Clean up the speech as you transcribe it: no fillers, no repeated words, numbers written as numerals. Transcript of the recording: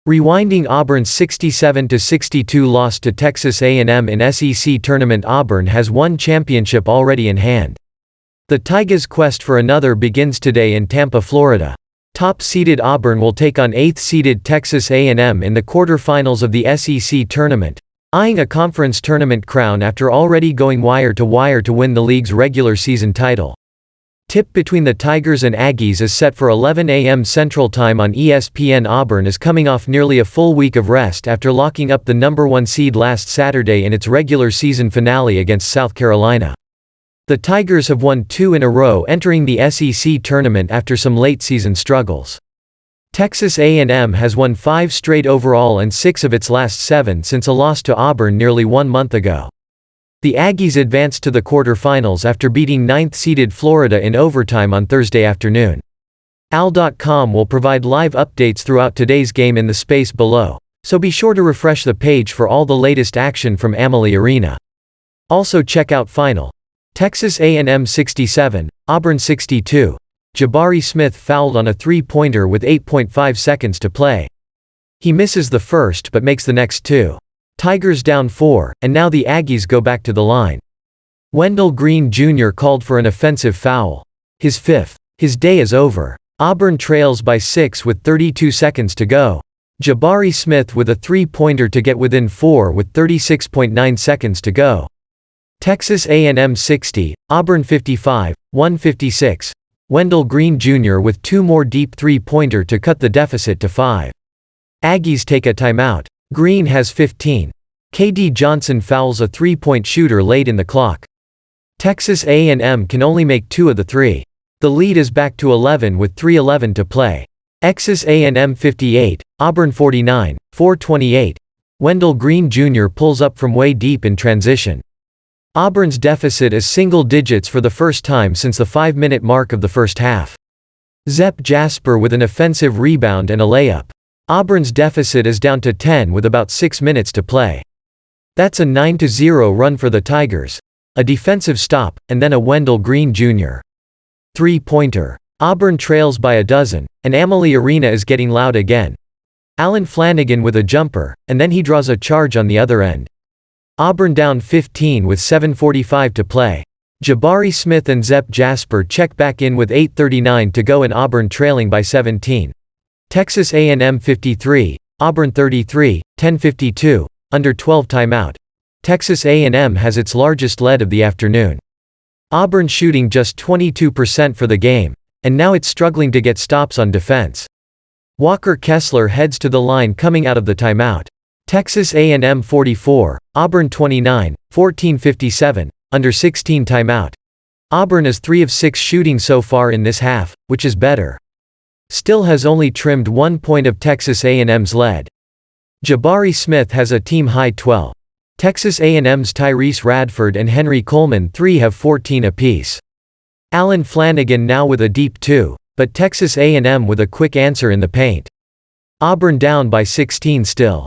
Rewinding Auburn's 67-62 loss to Texas A&M in SEC tournament. Auburn has one championship already in hand. The Tigers' quest for another begins today in Tampa, Florida. Top-seeded Auburn will take on 8th-seeded Texas A&M in the quarterfinals of the SEC tournament, eyeing a conference tournament crown after already going wire to win the league's regular season title. Tip between the Tigers and Aggies is set for 11 a.m. Central Time on ESPN. Auburn is coming off nearly a full week of rest after locking up the #1 seed last Saturday in its regular season finale against South Carolina. The Tigers have won 2 in a row entering the SEC tournament after some late-season struggles. Texas A&M has won 5 straight overall and 6 of its last 7 since a loss to Auburn nearly 1 month ago. The Aggies advanced to the quarterfinals after beating 9th-seeded Florida in overtime on Thursday afternoon. Al.com will provide live updates throughout today's game in the space below, so be sure to refresh the page for all the latest action from Amalie Arena. Also check out Final. Texas A&M 67, Auburn 62. Jabari Smith fouled on a three-pointer with 8.5 seconds to play. He misses the first but makes the next 2. Tigers down 4, and now the Aggies go back to the line. Wendell Green Jr. called for an offensive foul. His 5th. His day is over. Auburn trails by 6 with 32 seconds to go. Jabari Smith with a three-pointer to get within 4 with 36.9 seconds to go. Texas A&M 60, Auburn 55, 156. Wendell Green Jr. with 2 more deep three-pointer to cut the deficit to 5. Aggies take a timeout. Green has 15. KD Johnson fouls a three-point shooter late in the clock. Texas A&M can only make 2 of the 3. The lead is back to 11 with 3:11 to play. Texas A&M 58, Auburn 49, 428. Wendell Green Jr. pulls up from way deep in transition. Auburn's deficit is single digits for the first time since the 5-minute mark of the first half. Zep Jasper with an offensive rebound and a layup. Auburn's deficit is down to 10 with about 6 minutes to play. That's a 9-0 run for the Tigers. A defensive stop, and then a Wendell Green Jr. three-pointer. Auburn trails by a dozen, and Amalie Arena is getting loud again. Allen Flanigan with a jumper, and then he draws a charge on the other end. Auburn down 15 with 7:45 to play. Jabari Smith and Zep Jasper check back in with 8:39 to go and Auburn trailing by 17. Texas A&M 53, Auburn 33, 10:52, under 12 timeout. Texas A&M has its largest lead of the afternoon. Auburn shooting just 22% for the game, and now it's struggling to get stops on defense. Walker Kessler heads to the line coming out of the timeout. Texas A&M 44, Auburn 29, 14:57, under 16 timeout. Auburn is 3 of 6 shooting so far in this half, which is better. Still has only trimmed 1 point of Texas A&M's lead. Jabari Smith has a team-high 12. Texas A&M's Tyrese Radford and Henry Coleman 3 have 14 apiece. Allen Flanigan now with a deep 2, but Texas A&M with a quick answer in the paint. Auburn down by 16 still.